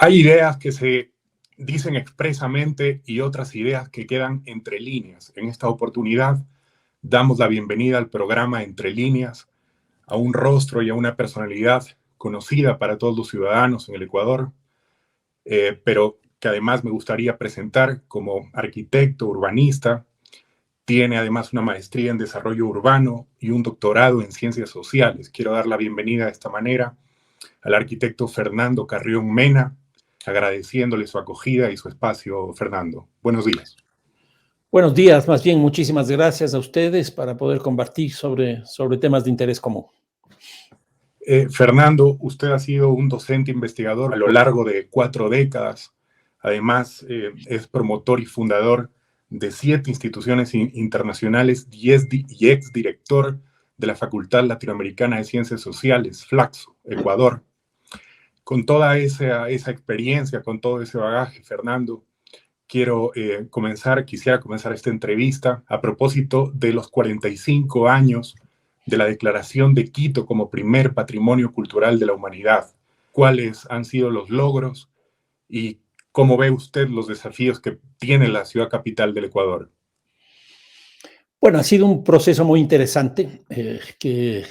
Hay ideas que se dicen expresamente y otras ideas que quedan entre líneas. En esta oportunidad damos la bienvenida al programa Entre Líneas, a un rostro y a una personalidad conocida para todos los ciudadanos en el Ecuador, pero que además me gustaría presentar como arquitecto, urbanista. Tiene además una maestría en desarrollo urbano y un doctorado en ciencias sociales. Quiero dar la bienvenida de esta manera al arquitecto Fernando Carrión Mena, agradeciéndole su acogida y su espacio. Fernando, buenos días. Buenos días, más bien muchísimas gracias a ustedes para poder compartir sobre temas de interés común. Fernando, usted ha sido un docente investigador a lo largo de 4 décadas. Además, es promotor y fundador de 7 instituciones internacionales y exdirector de la Facultad Latinoamericana de Ciencias Sociales, FLACSO, Ecuador. Con toda esa experiencia, con todo ese bagaje, Fernando, quisiera comenzar esta entrevista a propósito de los 45 años de la Declaración de Quito como primer patrimonio cultural de la humanidad. ¿Cuáles han sido los logros y cómo ve usted los desafíos que tiene la ciudad capital del Ecuador? Bueno, ha sido un proceso muy interesante que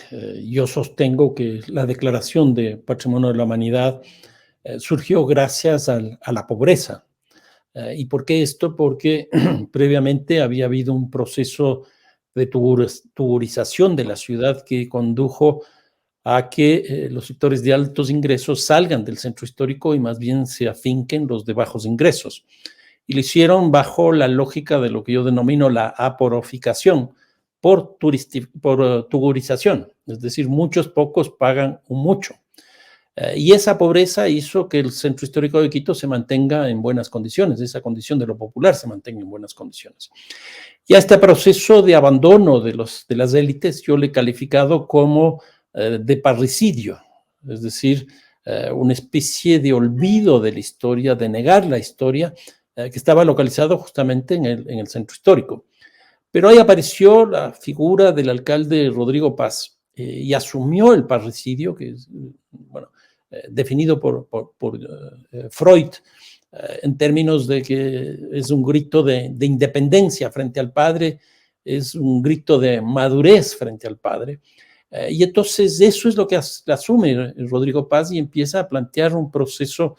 yo sostengo que la Declaración de Patrimonio de la Humanidad surgió gracias a la pobreza. ¿Y por qué esto? Porque previamente había habido un proceso de tugurización de la ciudad que condujo a que los sectores de altos ingresos salgan del centro histórico y más bien se afinquen los de bajos ingresos. Y lo hicieron bajo la lógica de lo que yo denomino la aporoficación por tugurización, es decir, muchos pocos pagan un mucho. Y esa pobreza hizo que el centro histórico de Quito se mantenga en buenas condiciones, esa condición de lo popular se mantenga en buenas condiciones. Y a este proceso de abandono de las élites yo le he calificado como de parricidio, es decir, una especie de olvido de la historia, de negar la historia, que estaba localizado justamente en el centro histórico. Pero ahí apareció la figura del alcalde Rodrigo Paz y asumió el parricidio, que es, bueno, definido por Freud, en términos de que es un grito de independencia frente al padre, es un grito de madurez frente al padre. Y entonces eso es lo que asume Rodrigo Paz y empieza a plantear un proceso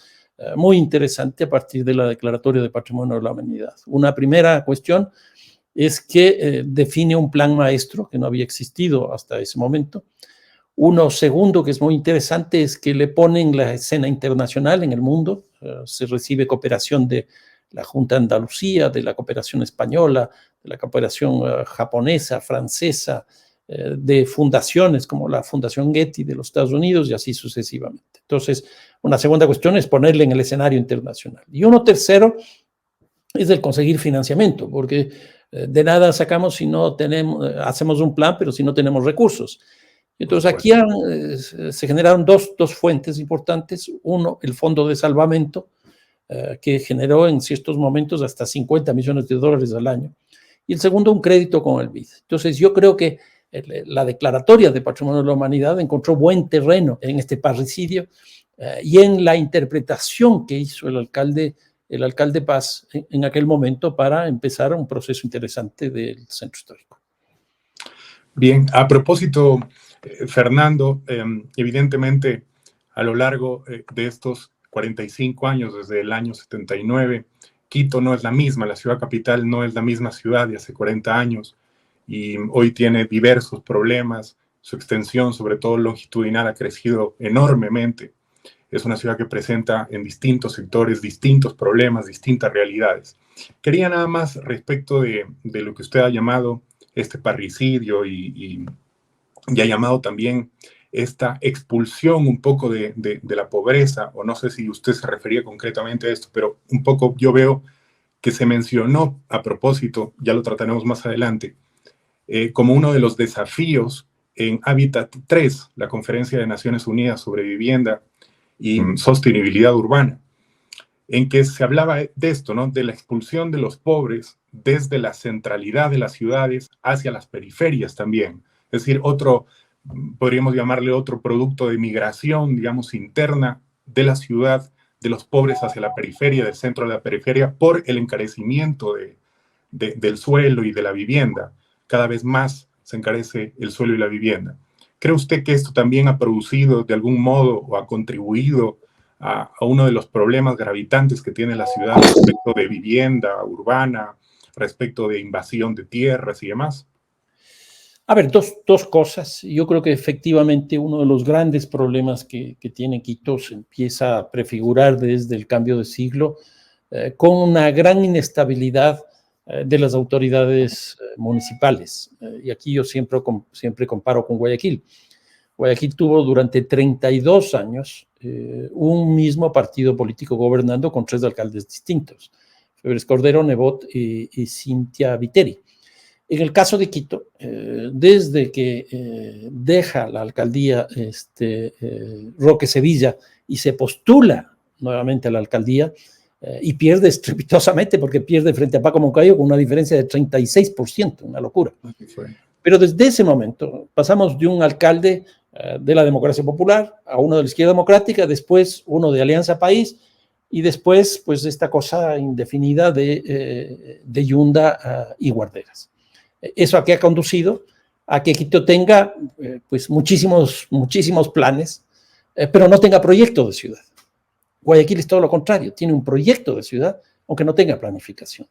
muy interesante a partir de la Declaratoria de Patrimonio de la Humanidad. Una primera cuestión es que define un plan maestro que no había existido hasta ese momento. Uno segundo que es muy interesante es que le ponen la escena internacional en el mundo. Se recibe cooperación de la Junta de Andalucía, de la cooperación española, de la cooperación japonesa, francesa, de fundaciones como la Fundación Getty de los Estados Unidos y así sucesivamente. Entonces, una segunda cuestión es ponerle en el escenario internacional. Y uno tercero es el conseguir financiamiento, porque de nada sacamos si no tenemos, hacemos un plan, pero si no tenemos recursos. Entonces aquí se generaron dos fuentes importantes. Uno, el Fondo de Salvamento, que generó en ciertos momentos hasta 50 millones de dólares al año. Y el segundo, un crédito con el BID. Entonces yo creo que la Declaratoria de Patrimonio de la Humanidad encontró buen terreno en este parricidio y en la interpretación que hizo el alcalde Paz en aquel momento para empezar un proceso interesante del centro histórico. Bien, a propósito, Fernando, evidentemente a lo largo de estos 45 años, desde el año 79, Quito no es la misma, la ciudad capital no es la misma ciudad de hace 40 años y hoy tiene diversos problemas, su extensión, sobre todo longitudinal, ha crecido enormemente. Es una ciudad que presenta en distintos sectores distintos problemas, distintas realidades. Quería nada más respecto de lo que usted ha llamado este parricidio y ha llamado también esta expulsión un poco de la pobreza, o no sé si usted se refería concretamente a esto, pero un poco yo veo que se mencionó a propósito, ya lo trataremos más adelante, como uno de los desafíos en Hábitat 3, la Conferencia de Naciones Unidas sobre Vivienda y Sostenibilidad Urbana, en que se hablaba de esto, ¿no? De la expulsión de los pobres desde la centralidad de las ciudades hacia las periferias también. Es decir, podríamos llamarle otro producto de migración, digamos, interna de la ciudad de los pobres hacia la periferia, del centro de la periferia, por el encarecimiento del suelo y de la vivienda. Cada vez más se encarece el suelo y la vivienda. ¿Cree usted que esto también ha producido de algún modo o ha contribuido a uno de los problemas gravitantes que tiene la ciudad respecto de vivienda urbana, respecto de invasión de tierras y demás? A ver, dos cosas. Yo creo que efectivamente uno de los grandes problemas que tiene Quito se empieza a prefigurar desde el cambio de siglo, con una gran inestabilidad de las autoridades municipales. Y aquí yo siempre comparo con Guayaquil. Guayaquil tuvo durante 32 años un mismo partido político gobernando con 3 alcaldes distintos: Febres Cordero, Nebot y Cintia Viteri. En el caso de Quito, desde que deja la alcaldía Roque Sevilla y se postula nuevamente a la alcaldía, y pierde estrepitosamente, porque pierde frente a Paco Moncayo con una diferencia de 36%, una locura. Pero desde ese momento pasamos de un alcalde de la democracia popular a uno de la izquierda democrática, después uno de Alianza País, y después pues esta cosa indefinida de Yunda y Guarderas. ¿Eso a qué ha conducido? A que Quito tenga pues muchísimos planes, pero no tenga proyecto de ciudad. Guayaquil es todo lo contrario, tiene un proyecto de ciudad, aunque no tenga planificación.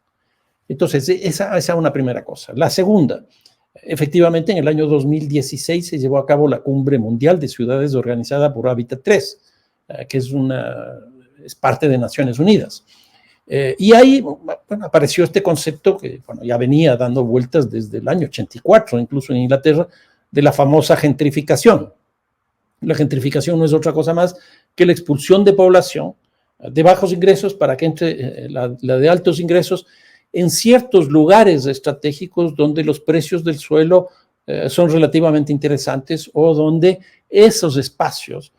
Entonces, esa es una primera cosa. La segunda, efectivamente, en el año 2016 se llevó a cabo la Cumbre Mundial de Ciudades organizada por Hábitat 3, que es parte de Naciones Unidas. Y ahí apareció este concepto que ya venía dando vueltas desde el año 84, incluso en Inglaterra, de la famosa gentrificación. La gentrificación no es otra cosa más que la expulsión de población de bajos ingresos para que entre la de altos ingresos en ciertos lugares estratégicos donde los precios del suelo son relativamente interesantes, o donde esos espacios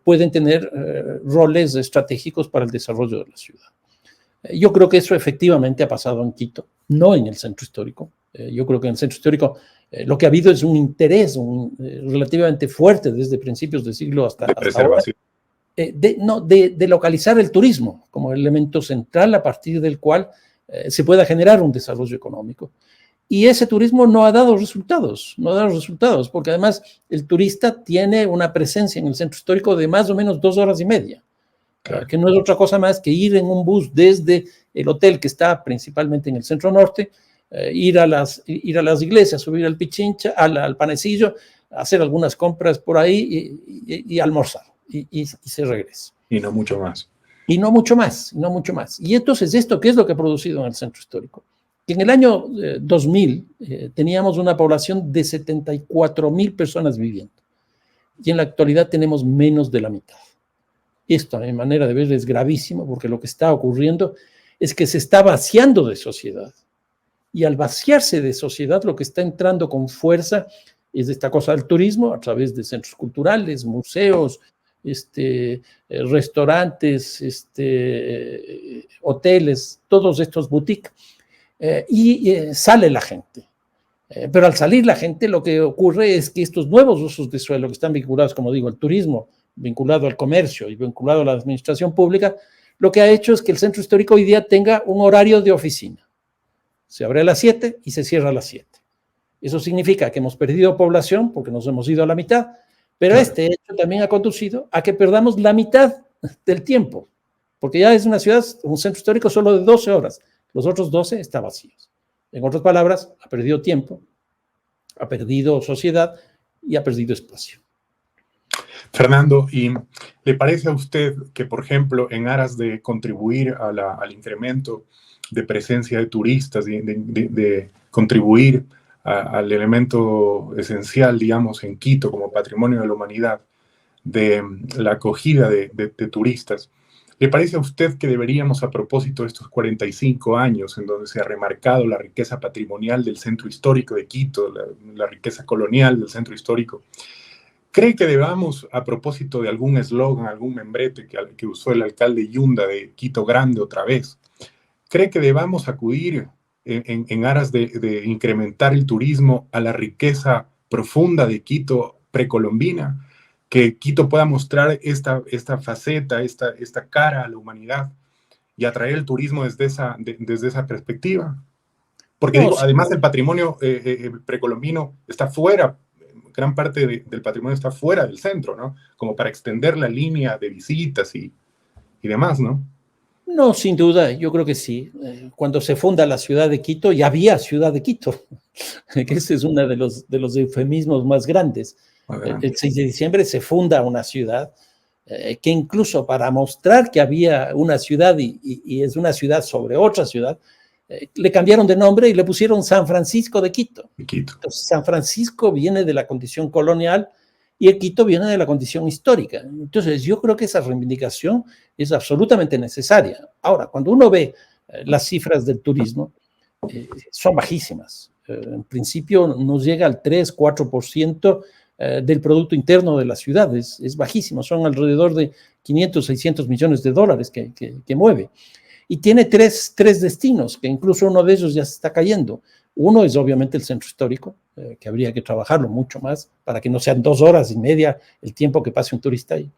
pueden tener roles estratégicos para el desarrollo de la ciudad. Yo creo que eso efectivamente ha pasado en Quito, no en el centro histórico. Yo creo que en el centro histórico lo que ha habido es un interés relativamente fuerte desde principios del siglo hasta ahora, de localizar el turismo como elemento central a partir del cual se pueda generar un desarrollo económico. Y ese turismo no ha dado resultados, porque además el turista tiene una presencia en el centro histórico de más o menos 2 horas y media. Claro. Que no es otra cosa más que ir en un bus desde el hotel, que está principalmente en el centro norte, ir a las iglesias, subir al Pichincha, al Panecillo, hacer algunas compras por ahí y almorzar, y se regresa. Y no mucho más. Y no mucho más. Y entonces, ¿esto qué es lo que ha producido en el centro histórico? Que en el año 2000 teníamos una población de 74,000 personas viviendo, y en la actualidad tenemos menos de la mitad. Esto, a mi manera de ver, es gravísimo, porque lo que está ocurriendo es que se está vaciando de sociedad. Y al vaciarse de sociedad, lo que está entrando con fuerza es esta cosa del turismo, a través de centros culturales, museos, restaurantes, hoteles, todos estos boutiques, y sale la gente. Pero al salir la gente, lo que ocurre es que estos nuevos usos de suelo, que están vinculados, como digo, al turismo, vinculado al comercio y vinculado a la administración pública, lo que ha hecho es que el centro histórico hoy día tenga un horario de oficina. Se abre a las 7 y se cierra a las 7. Eso significa que hemos perdido población porque nos hemos ido a la mitad, pero claro, este hecho también ha conducido a que perdamos la mitad del tiempo, porque ya es una ciudad, un centro histórico solo de 12 horas, los otros 12 están vacíos. En otras palabras, ha perdido tiempo, ha perdido sociedad y ha perdido espacio. Fernando, ¿y le parece a usted que, por ejemplo, en aras de contribuir al incremento de presencia de turistas, de contribuir al elemento esencial, digamos, en Quito como patrimonio de la humanidad, de la acogida de turistas, le parece a usted que deberíamos, a propósito de estos 45 años en donde se ha remarcado la riqueza patrimonial del centro histórico de Quito, la riqueza colonial del centro histórico, ¿cree que debamos, a propósito de algún eslogan, algún membrete que usó el alcalde Yunda de Quito Grande otra vez, cree que debamos acudir en aras de incrementar el turismo a la riqueza profunda de Quito precolombina? que Quito pueda mostrar esta faceta, esta cara a la humanidad y atraer el turismo desde esa perspectiva. Porque No, digo, sí, además el patrimonio precolombino está fuera, gran parte del patrimonio está fuera del centro, ¿no? Como para extender la línea de visitas y demás, ¿no? no, sin duda, yo creo que sí. Cuando se funda la ciudad de Quito, ya había ciudad de Quito, que ese es uno de los eufemismos más grandes. El 6 de diciembre se funda una ciudad que incluso para mostrar que había una ciudad y es una ciudad sobre otra ciudad, le cambiaron de nombre y le pusieron San Francisco de Quito. Quito. Entonces, San Francisco viene de la condición colonial y el Quito viene de la condición histórica. Entonces, yo creo que esa reivindicación es absolutamente necesaria. Ahora, cuando uno ve las cifras del turismo, son bajísimas. En principio, nos llega al 3-4% del Producto Interno de las ciudades. Es bajísimo, son alrededor de 500, 600 millones de dólares que mueve. Y tiene tres destinos, que incluso uno de ellos ya se está cayendo. Uno es obviamente el centro histórico, que habría que trabajarlo mucho más para que no sean 2 horas y media el tiempo que pase un turista ahí.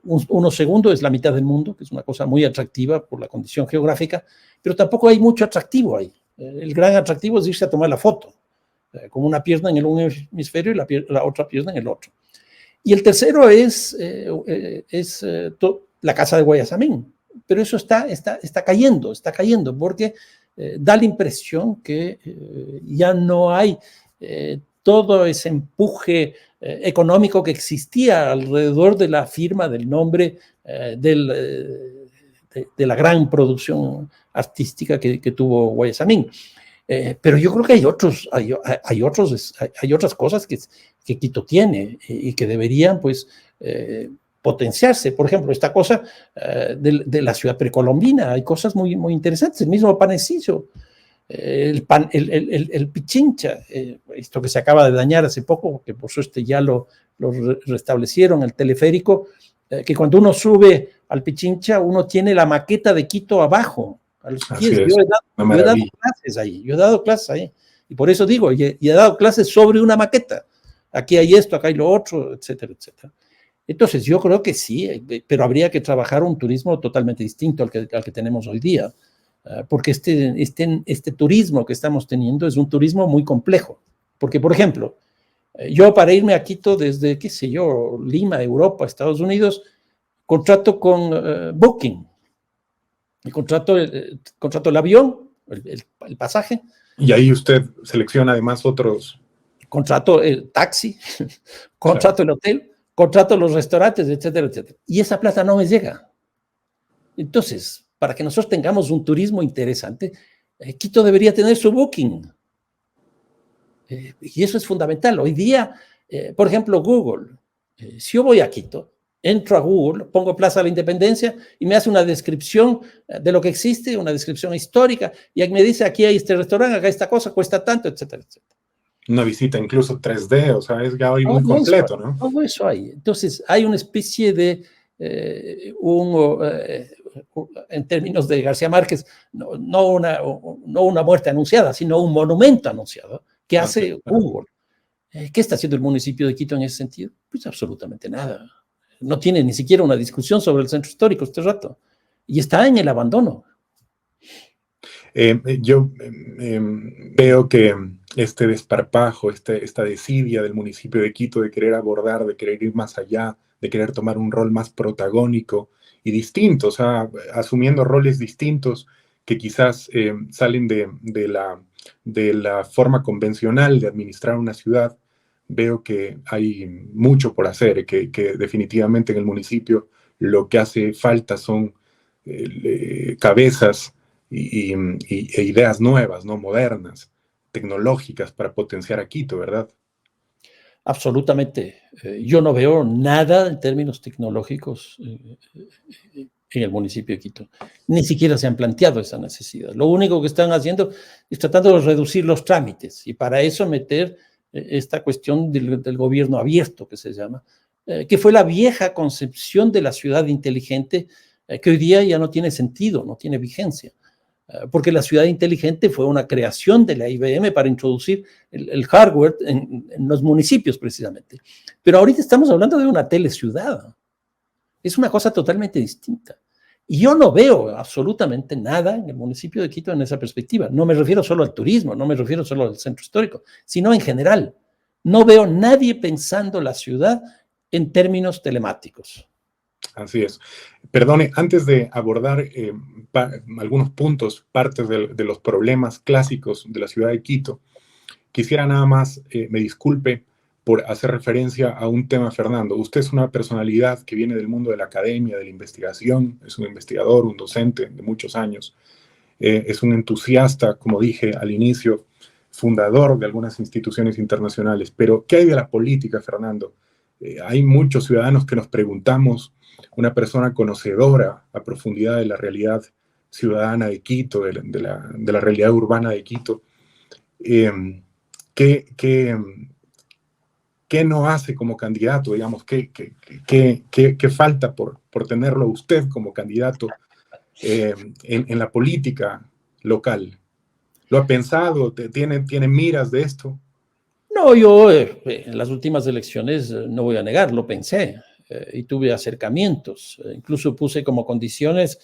Uno segundo es la mitad del mundo, que es una cosa muy atractiva por la condición geográfica, pero tampoco hay mucho atractivo ahí. El gran atractivo es irse a tomar la foto, con una pierna en el un hemisferio y la otra pierna en el otro. Y el tercero es la casa de Guayasamín, pero eso está cayendo porque da la impresión que ya no hay todo ese empuje económico que existía alrededor de la firma del nombre de la gran producción artística que tuvo Guayasamín. Pero yo creo que hay otras cosas que Quito tiene y que deberían, pues, potenciarse. Por ejemplo, esta cosa de la ciudad precolombina, hay cosas muy, muy interesantes. El mismo panecillo, el Pichincha, esto que se acaba de dañar hace poco, que por suerte ya lo restablecieron, el teleférico, que cuando uno sube al Pichincha, uno tiene la maqueta de Quito abajo, a los pies. Yo he dado clases ahí, y por eso digo, y he dado clases sobre una maqueta. Aquí hay esto, acá hay lo otro, etcétera, etcétera. Entonces, yo creo que sí, pero habría que trabajar un turismo totalmente distinto al que tenemos hoy día, porque este turismo que estamos teniendo es un turismo muy complejo. Porque, por ejemplo, yo para irme a Quito desde, qué sé yo, Lima, Europa, Estados Unidos, contrato con Booking. Y contrato el avión, el pasaje. Y ahí usted selecciona además otros. Contrato el taxi, contrato el hotel, contrato los restaurantes, etcétera, etcétera. Y esa plata no me llega. Entonces, para que nosotros tengamos un turismo interesante, Quito debería tener su Booking. Y eso es fundamental. Hoy día, por ejemplo, Google. Si yo voy a Quito, entro a Google, pongo Plaza de la Independencia y me hace una descripción de lo que existe, una descripción histórica, y me dice, aquí hay este restaurante, acá esta cosa, cuesta tanto, etcétera, etcétera. Una visita incluso 3D, o sea, es ya hoy muy completo, ¿no? Todo eso hay. Entonces, hay una especie de, en términos de García Márquez, no una muerte anunciada, sino un monumento anunciado que hace Google. ¿Qué está haciendo el municipio de Quito en ese sentido? Pues absolutamente nada. No tiene ni siquiera una discusión sobre el centro histórico este rato. Y está en el abandono. Yo veo que este desparpajo, esta desidia del municipio de Quito de querer abordar, de querer ir más allá, de querer tomar un rol más protagónico y distinto, o sea, asumiendo roles distintos que quizás salen de la forma convencional de administrar una ciudad. Veo que hay mucho por hacer, que definitivamente en el municipio lo que hace falta son cabezas e ideas nuevas, ¿no? Modernas, tecnológicas para potenciar a Quito, ¿verdad? Absolutamente. Yo no veo nada en términos tecnológicos en el municipio de Quito. Ni siquiera se han planteado esa necesidad. Lo único que están haciendo es tratando de reducir los trámites y para eso meter esta cuestión del gobierno abierto, que se llama, que fue la vieja concepción de la ciudad inteligente, que hoy día ya no tiene sentido, no tiene vigencia. porque la ciudad inteligente fue una creación de la IBM para introducir el hardware en los municipios precisamente. Pero ahorita estamos hablando de una teleciudad. Es una cosa totalmente distinta. Y yo no veo absolutamente nada en el municipio de Quito en esa perspectiva. No me refiero solo al turismo, no me refiero solo al centro histórico, sino en general. No veo nadie pensando la ciudad en términos telemáticos. Así es. Perdone, antes de abordar algunos puntos, partes de los problemas clásicos de la ciudad de Quito, quisiera nada más, me disculpe por hacer referencia a un tema, Fernando. Usted es una personalidad que viene del mundo de la academia, de la investigación, es un investigador, un docente de muchos años, es un entusiasta, como dije al inicio, fundador de algunas instituciones internacionales. Pero, ¿qué hay de la política, Fernando? Hay muchos ciudadanos que nos preguntamos, una persona conocedora a profundidad de la realidad ciudadana de Quito, de la realidad urbana de Quito, ¿qué no hace como candidato? Digamos, ¿qué falta por tenerlo usted como candidato en la política local? ¿Lo ha pensado? ¿Tiene miras de esto? No, yo en las últimas elecciones, no voy a negar, lo pensé y tuve acercamientos. Incluso puse como condiciones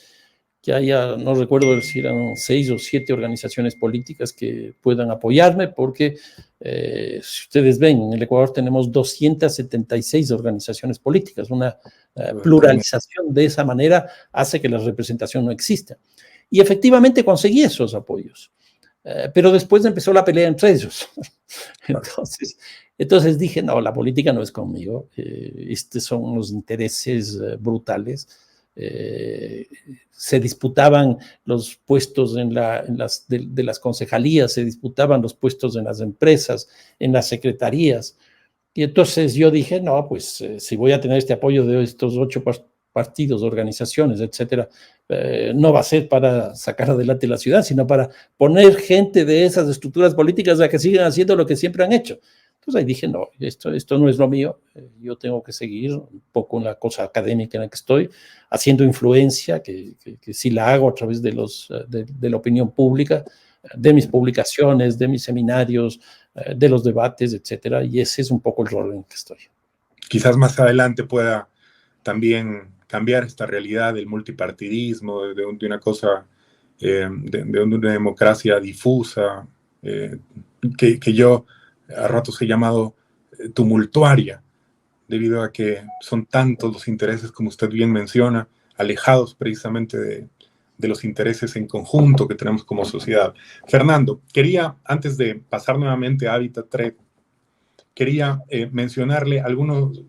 que haya, no recuerdo si eran 6 o 7 organizaciones políticas que puedan apoyarme, porque si ustedes ven, en el Ecuador tenemos 276 organizaciones políticas. Una pluralización de esa manera hace que la representación no exista. Y efectivamente conseguí esos apoyos. Pero después empezó la pelea entre ellos. Entonces dije, no, la política no es conmigo. Estos son unos intereses brutales. Se disputaban los puestos de las concejalías, se disputaban los puestos en las empresas, en las secretarías. Y entonces yo dije, no, pues si voy a tener este apoyo de estos 8 partidos, organizaciones, etcétera, no va a ser para sacar adelante la ciudad, sino para poner gente de esas estructuras políticas a que sigan haciendo lo que siempre han hecho. Entonces ahí dije, no, esto no es lo mío, yo tengo que seguir un poco en la cosa académica en la que estoy, haciendo influencia, que sí la hago a través de la opinión pública, de mis publicaciones, de mis seminarios, de los debates, etcétera, y ese es un poco el rol en el que estoy. Quizás más adelante pueda también cambiar esta realidad del multipartidismo, de una cosa, de una democracia difusa, que yo a ratos he llamado tumultuaria, debido a que son tantos los intereses, como usted bien menciona, alejados precisamente de los intereses en conjunto que tenemos como sociedad. Fernando, quería, antes de pasar nuevamente a Hábitat 3, quería mencionarle algunos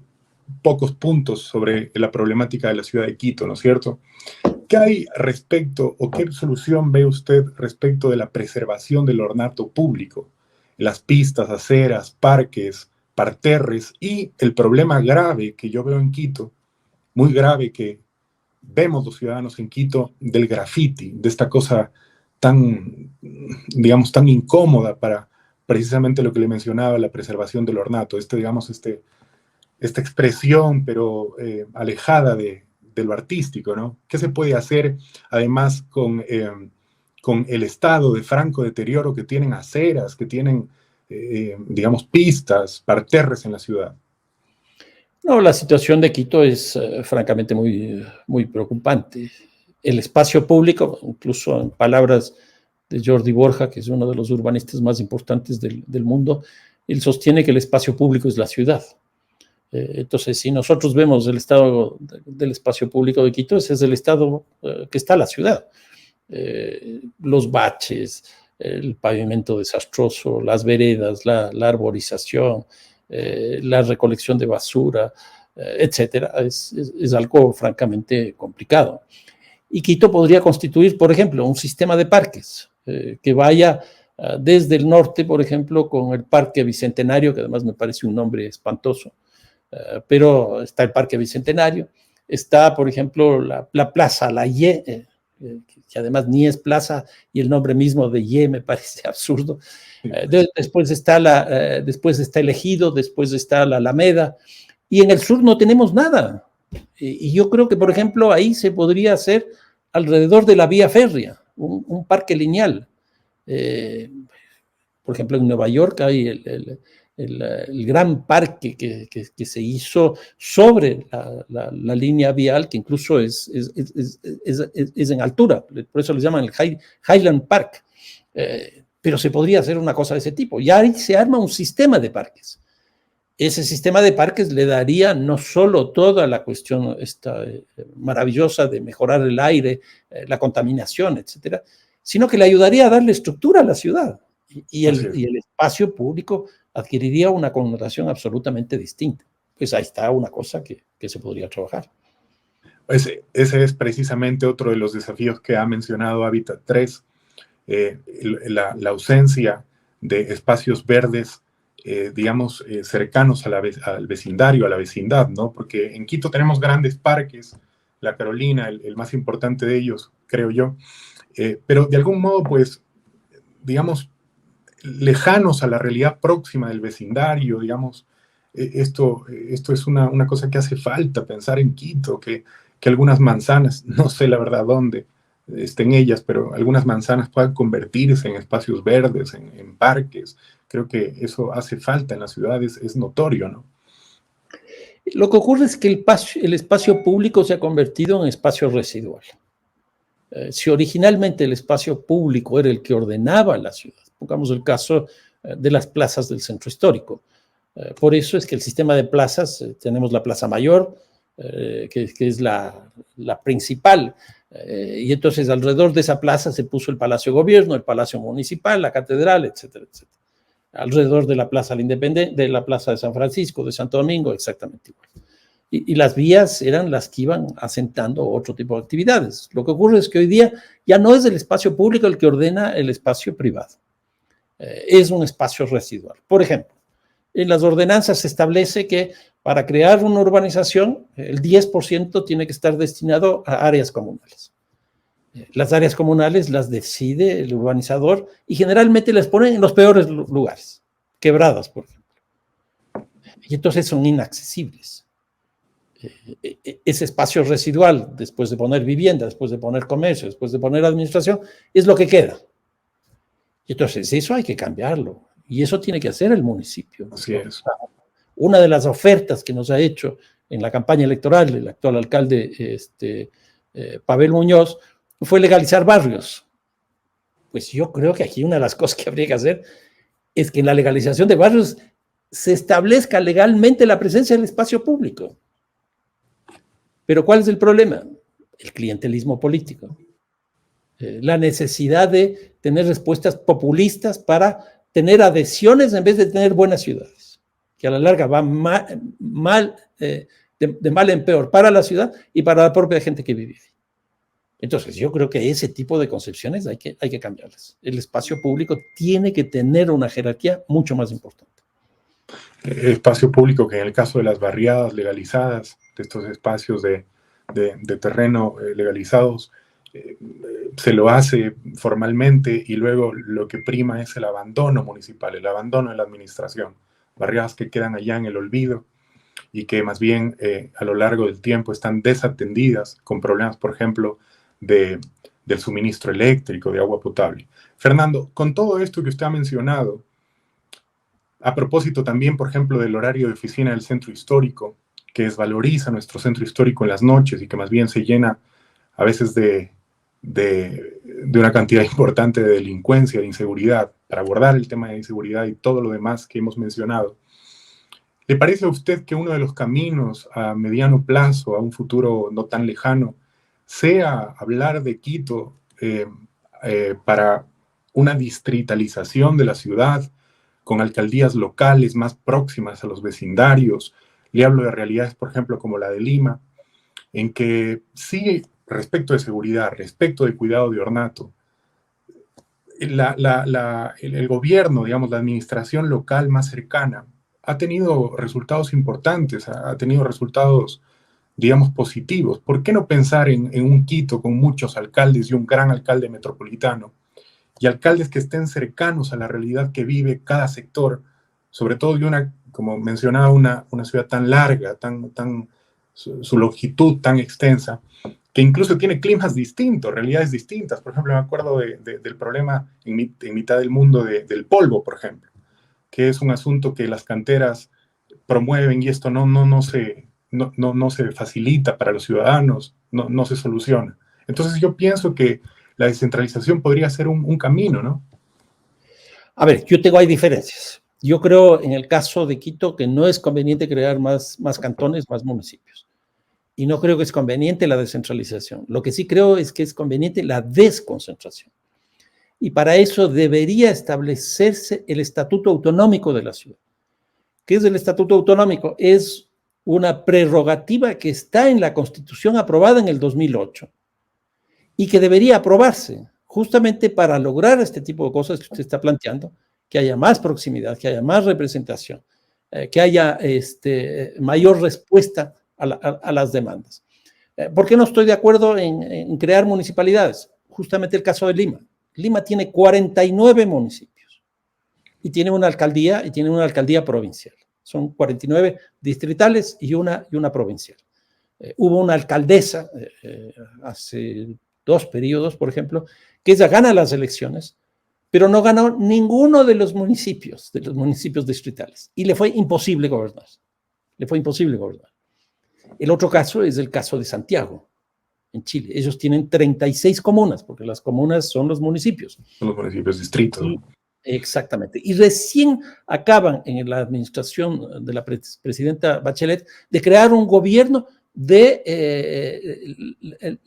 pocos puntos sobre la problemática de la ciudad de Quito, ¿no es cierto? ¿Qué hay respecto o qué solución ve usted respecto de la preservación del ornato público? Las pistas, aceras, parques, parterres y el problema grave que yo veo en Quito, muy grave que vemos los ciudadanos en Quito, del graffiti, de esta cosa tan, digamos, tan incómoda para precisamente lo que le mencionaba, la preservación del ornato, esta expresión, pero alejada de lo artístico, ¿no? ¿Qué se puede hacer, además, con el estado de franco deterioro que tienen aceras, que tienen, digamos, pistas, parterres en la ciudad? No, la situación de Quito es francamente muy, muy preocupante. El espacio público, incluso en palabras de Jordi Borja, que es uno de los urbanistas más importantes del mundo, él sostiene que el espacio público es la ciudad. Entonces, si nosotros vemos el estado del espacio público de Quito, ese es el estado que está la ciudad. Los baches, el pavimento desastroso, las veredas, la arborización, la recolección de basura, etcétera, es algo francamente complicado. Y Quito podría constituir, por ejemplo, un sistema de parques que vaya desde el norte, por ejemplo, con el Parque Bicentenario, que además me parece un nombre espantoso, pero está el Parque Bicentenario, está, por ejemplo, la plaza, la Y, que además ni es plaza, y el nombre mismo de Y me parece absurdo. Después está el Ejido, después está la Alameda, y en el sur no tenemos nada. Y yo creo que, por ejemplo, ahí se podría hacer alrededor de la vía férrea. un parque lineal. Por ejemplo, en Nueva York hay el gran parque que se hizo sobre la línea vial, que incluso es en altura, por eso le llaman el Highland Park. Pero se podría hacer una cosa de ese tipo. Y ahí se arma un sistema de parques. Ese sistema de parques le daría no solo toda la cuestión maravillosa de mejorar el aire, la contaminación, etcétera, sino que le ayudaría a darle estructura a la ciudad. Y el espacio público adquiriría una connotación absolutamente distinta. Pues ahí está una cosa que se podría trabajar. Ese es precisamente otro de los desafíos que ha mencionado Hábitat 3, la ausencia de espacios verdes, digamos, cercanos al vecindario, a la vecindad, ¿no? Porque en Quito tenemos grandes parques, la Carolina, el más importante de ellos, creo yo, pero de algún modo, pues, digamos, lejanos a la realidad próxima del vecindario, digamos, esto es una cosa que hace falta pensar en Quito, que algunas manzanas, no sé la verdad dónde estén ellas, pero algunas manzanas puedan convertirse en espacios verdes, en parques. Creo que eso hace falta en las ciudades, es notorio, ¿no? Lo que ocurre es que el espacio público se ha convertido en espacio residual. Si originalmente el espacio público era el que ordenaba la ciudad, pongamos el caso de las plazas del centro histórico. Por eso es que el sistema de plazas, tenemos la Plaza Mayor, que es la principal, y entonces alrededor de esa plaza se puso el Palacio de Gobierno, el Palacio Municipal, la Catedral, etcétera, etcétera. Alrededor de la Plaza de la Independencia, de la Plaza de San Francisco, de Santo Domingo, exactamente igual. Y las vías eran las que iban asentando otro tipo de actividades. Lo que ocurre es que hoy día ya no es el espacio público el que ordena el espacio privado. Es un espacio residual. Por ejemplo, en las ordenanzas se establece que para crear una urbanización, el 10% tiene que estar destinado a áreas comunales. Las áreas comunales las decide el urbanizador y generalmente las ponen en los peores lugares, quebradas, por ejemplo. Y entonces son inaccesibles. Ese espacio residual, después de poner vivienda, después de poner comercio, después de poner administración, es lo que queda. Y entonces eso hay que cambiarlo. Y eso tiene que hacer el municipio. Así es. Una de las ofertas que nos ha hecho en la campaña electoral el actual alcalde Pavel Muñoz fue legalizar barrios. Pues yo creo que aquí una de las cosas que habría que hacer es que en la legalización de barrios se establezca legalmente la presencia del espacio público. Pero ¿cuál es el problema? El clientelismo político. La necesidad de tener respuestas populistas para tener adhesiones en vez de tener buenas ciudades, que a la larga va de mal en peor para la ciudad y para la propia gente que vive ahí. Entonces, yo creo que ese tipo de concepciones hay que cambiarlas. El espacio público tiene que tener una jerarquía mucho más importante. El espacio público que en el caso de las barriadas legalizadas, de estos espacios de terreno legalizados, se lo hace formalmente y luego lo que prima es el abandono municipal, el abandono de la administración. Barriadas que quedan allá en el olvido y que más bien a lo largo del tiempo están desatendidas con problemas, por ejemplo, del suministro eléctrico, de agua potable. Fernando, con todo esto que usted ha mencionado, a propósito también, por ejemplo, del horario de oficina del centro histórico, que desvaloriza nuestro centro histórico en las noches y que más bien se llena a veces de una cantidad importante de delincuencia, de inseguridad, para abordar el tema de inseguridad y todo lo demás que hemos mencionado. ¿Le parece a usted que uno de los caminos a mediano plazo, a un futuro no tan lejano, sea hablar de Quito para una distritalización de la ciudad, con alcaldías locales más próximas a los vecindarios? Le hablo de realidades, por ejemplo, como la de Lima, en que sí, respecto de seguridad, respecto de cuidado de ornato, el gobierno, digamos, la administración local más cercana, ha tenido resultados importantes, ha tenido resultados, digamos, positivos. ¿Por qué no pensar en un Quito con muchos alcaldes y un gran alcalde metropolitano? Y alcaldes que estén cercanos a la realidad que vive cada sector, sobre todo de una, como mencionaba, una ciudad tan larga, su longitud tan extensa, que incluso tiene climas distintos, realidades distintas. Por ejemplo, me acuerdo del problema en mitad del mundo del polvo, por ejemplo, que es un asunto que las canteras promueven y esto no se facilita para los ciudadanos, no se soluciona. Entonces yo pienso que la descentralización podría ser un camino, ¿no? A ver, hay diferencias. Yo creo en el caso de Quito que no es conveniente crear más cantones, más municipios. Y no creo que es conveniente la descentralización. Lo que sí creo es que es conveniente la desconcentración. Y para eso debería establecerse el estatuto autonómico de la ciudad. ¿Qué es el estatuto autonómico? Es una prerrogativa que está en la Constitución aprobada en el 2008 y que debería aprobarse justamente para lograr este tipo de cosas que usted está planteando, que haya más proximidad, que haya más representación, que haya mayor respuesta a las demandas. ¿Por qué no estoy de acuerdo en crear municipalidades? Justamente el caso de Lima. Lima tiene 49 municipios y tiene una alcaldía provincial. Son 49 distritales y una provincial. Hubo una alcaldesa hace 2 periodos, por ejemplo, que ella gana las elecciones, pero no ganó ninguno de los municipios distritales y le fue imposible gobernar. El otro caso es el caso de Santiago, en Chile. Ellos tienen 36 comunas, porque las comunas son los municipios. Son los municipios distritos. Exactamente. Y recién acaban en la administración de la presidenta Bachelet de crear un gobierno de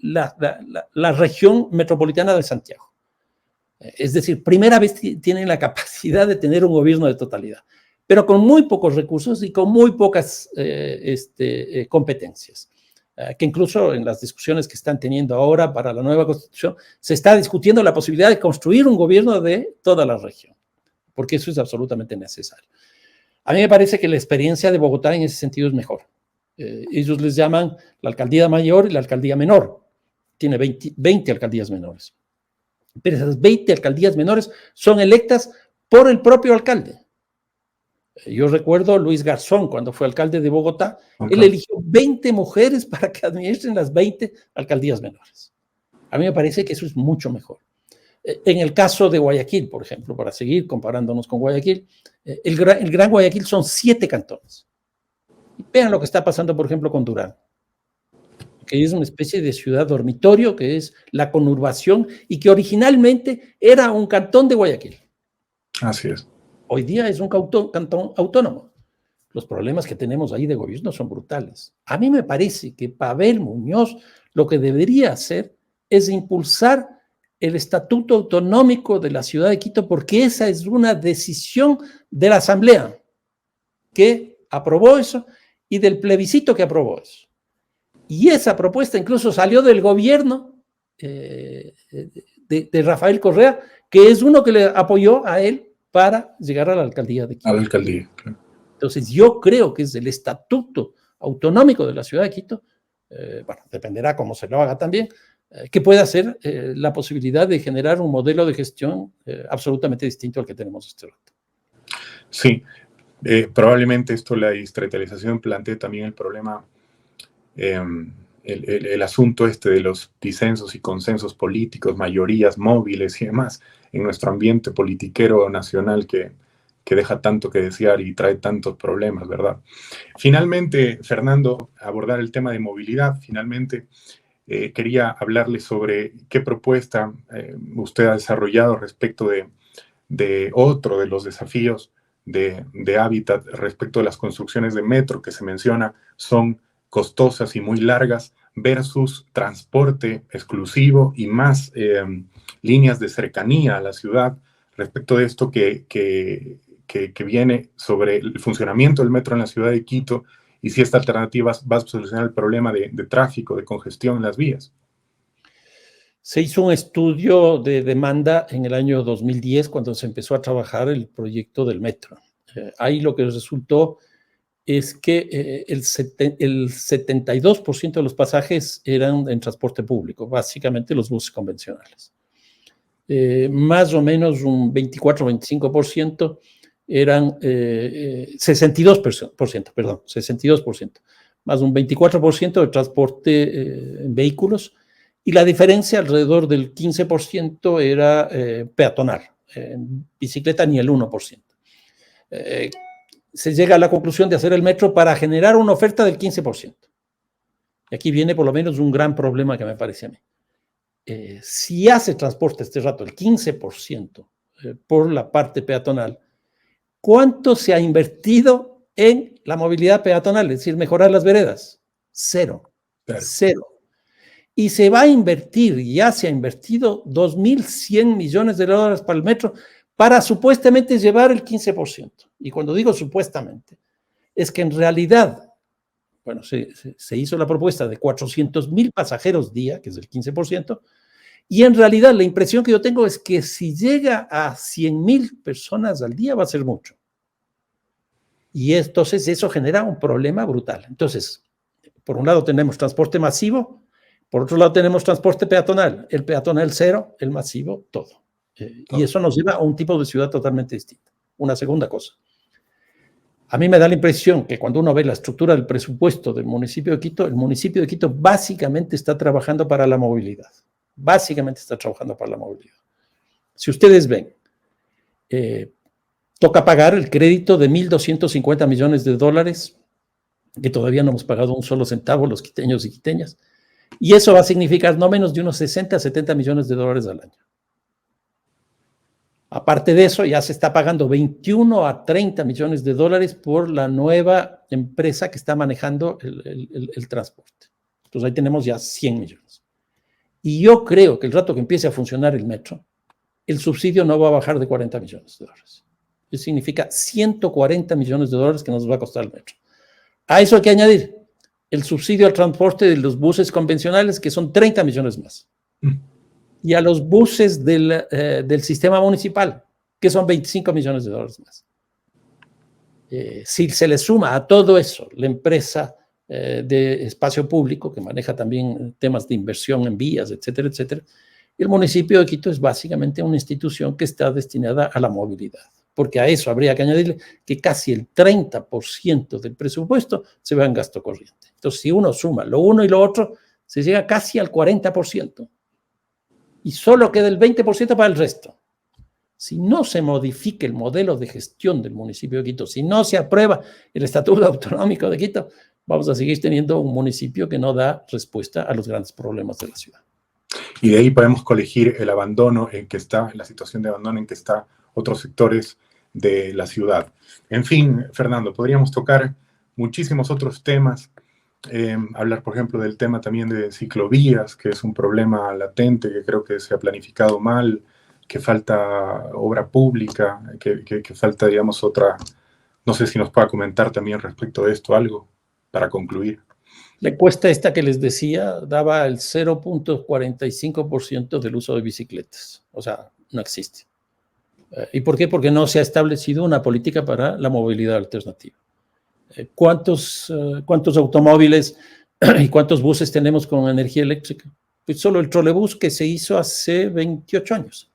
la región metropolitana de Santiago. Es decir, primera vez tienen la capacidad de tener un gobierno de totalidad, pero con muy pocos recursos y con muy pocas competencias. Que incluso en las discusiones que están teniendo ahora para la nueva constitución, se está discutiendo la posibilidad de construir un gobierno de toda la región, porque eso es absolutamente necesario. A mí me parece que la experiencia de Bogotá en ese sentido es mejor. Ellos les llaman la alcaldía mayor y la alcaldía menor. Tiene 20 alcaldías menores. Pero esas 20 alcaldías menores son electas por el propio alcalde. Yo recuerdo Luis Garzón, cuando fue alcalde de Bogotá, él eligió 20 mujeres para que administren las 20 alcaldías menores. A mí me parece que eso es mucho mejor. En el caso de Guayaquil, por ejemplo, para seguir comparándonos con Guayaquil, el Gran Guayaquil son 7 cantones. Y vean lo que está pasando, por ejemplo, con Durán, que es una especie de ciudad dormitorio, que es la conurbación y que originalmente era un cantón de Guayaquil. Así es. Hoy día es un cantón autónomo. Los problemas que tenemos ahí de gobierno son brutales. A mí me parece que Pavel Muñoz lo que debería hacer es impulsar el estatuto autonómico de la ciudad de Quito, porque esa es una decisión de la Asamblea que aprobó eso y del plebiscito que aprobó eso. Y esa propuesta incluso salió del gobierno de Rafael Correa, que es uno que le apoyó a él para llegar a la alcaldía de Quito. A la alcaldía, claro. Entonces yo creo que es el estatuto autonómico de la ciudad de Quito, bueno, dependerá cómo se lo haga también, que pueda ser la posibilidad de generar un modelo de gestión absolutamente distinto al que tenemos este rato. Sí, probablemente la distritalización plantee también el problema, el asunto de los disensos y consensos políticos, mayorías móviles y demás, en nuestro ambiente politiquero nacional que deja tanto que desear y trae tantos problemas, ¿verdad? Finalmente, Fernando, abordar el tema de movilidad. Finalmente, quería hablarle sobre qué propuesta usted ha desarrollado respecto de otro de los desafíos de hábitat respecto de las construcciones de metro que se menciona son costosas y muy largas versus transporte exclusivo y más líneas de cercanía a la ciudad. Respecto de esto que viene sobre el funcionamiento del metro en la ciudad de Quito y si esta alternativa va a solucionar el problema de tráfico, de congestión en las vías. Se hizo un estudio de demanda en el año 2010 cuando se empezó a trabajar el proyecto del metro. Ahí lo que resultó es que el 72% de los pasajes eran en transporte público, básicamente los buses convencionales. Más o menos un 24-25% eran 62%, más un 24% de transporte en vehículos, y la diferencia, alrededor del 15%, era peatonal. En bicicleta ni el 1%. Se llega a la conclusión de hacer el metro para generar una oferta del 15%. Y aquí viene por lo menos un gran problema que me parece a mí. Si hace transporte este rato el 15% por la parte peatonal, ¿cuánto se ha invertido en la movilidad peatonal? Es decir, mejorar las veredas. Cero. Claro. Cero. Y se va a invertir, ya se ha invertido 2.100 millones de dólares para el metro para supuestamente llevar el 15%. Y cuando digo supuestamente, es que en realidad, bueno, se hizo la propuesta de 400.000 pasajeros día, que es el 15%, y en realidad la impresión que yo tengo es que si llega a 100.000 personas al día va a ser mucho. Y entonces eso genera un problema brutal. Entonces, por un lado tenemos transporte masivo, por otro lado tenemos transporte peatonal. El peatonal cero, el masivo todo. Y eso nos lleva a un tipo de ciudad totalmente distinta. Una segunda cosa. A mí me da la impresión que cuando uno ve la estructura del presupuesto del municipio de Quito, el municipio de Quito básicamente está trabajando para la movilidad. Básicamente está trabajando para la movilidad. Si ustedes ven, toca pagar el crédito de 1.250 millones de dólares, que todavía no hemos pagado un solo centavo los quiteños y quiteñas, y eso va a significar no menos de unos 60 a 70 millones de dólares al año. Aparte de eso, ya se está pagando 21 a 30 millones de dólares por la nueva empresa que está manejando el transporte. Entonces ahí tenemos ya 100 millones. Y yo creo que el rato que empiece a funcionar el metro, el subsidio no va a bajar de 40 millones de dólares. Eso significa 140 millones de dólares que nos va a costar el metro. A eso hay que añadir el subsidio al transporte de los buses convencionales, que son 30 millones más. Y a los buses del sistema municipal, que son 25 millones de dólares más. Si se le suma a todo eso la empresa de espacio público, que maneja también temas de inversión en vías, etcétera, etcétera, el municipio de Quito es básicamente una institución que está destinada a la movilidad, porque a eso habría que añadirle que casi el 30% del presupuesto se va en gasto corriente. Entonces, si uno suma lo uno y lo otro, se llega casi al 40%. Y solo queda el 20% para el resto. Si no se modifica el modelo de gestión del municipio de Quito, si no se aprueba el Estatuto Autonómico de Quito, vamos a seguir teniendo un municipio que no da respuesta a los grandes problemas de la ciudad. Y de ahí podemos colegir el abandono en que está, la situación de abandono en que está otros sectores de la ciudad. En fin, Fernando, podríamos tocar muchísimos otros temas. Hablar, por ejemplo, del tema también de ciclovías, que es un problema latente, que creo que se ha planificado mal, que falta obra pública, que falta, digamos, otra... No sé si nos pueda comentar también respecto de esto algo, para concluir. La encuesta esta que les decía daba el 0.45% del uso de bicicletas. O sea, no existe. ¿Y por qué? Porque no se ha establecido una política para la movilidad alternativa. ¿Cuántos automóviles y cuántos buses tenemos con energía eléctrica? Pues solo el trolebús que se hizo hace 28 años.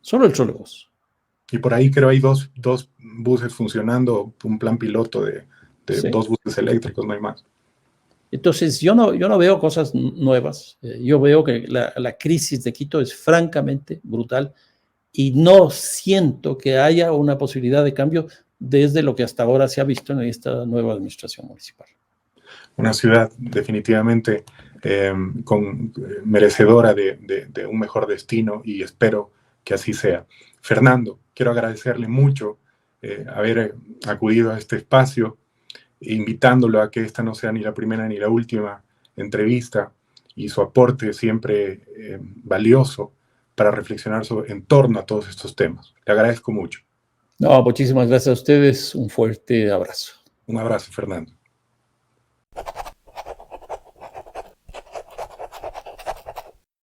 Solo el trolebús. Y por ahí creo hay dos buses funcionando, un plan piloto de sí. 2 buses eléctricos, no hay más. Entonces, yo no veo cosas nuevas. Yo veo que la crisis de Quito es francamente brutal y no siento que haya una posibilidad de cambio desde lo que hasta ahora se ha visto en esta nueva administración municipal. Una ciudad definitivamente merecedora de un mejor destino y espero que así sea. Fernando, quiero agradecerle mucho haber acudido a este espacio, invitándolo a que esta no sea ni la primera ni la última entrevista y su aporte siempre valioso para reflexionar en torno a todos estos temas. Le agradezco mucho. No, muchísimas gracias a ustedes. Un fuerte abrazo. Un abrazo, Fernando.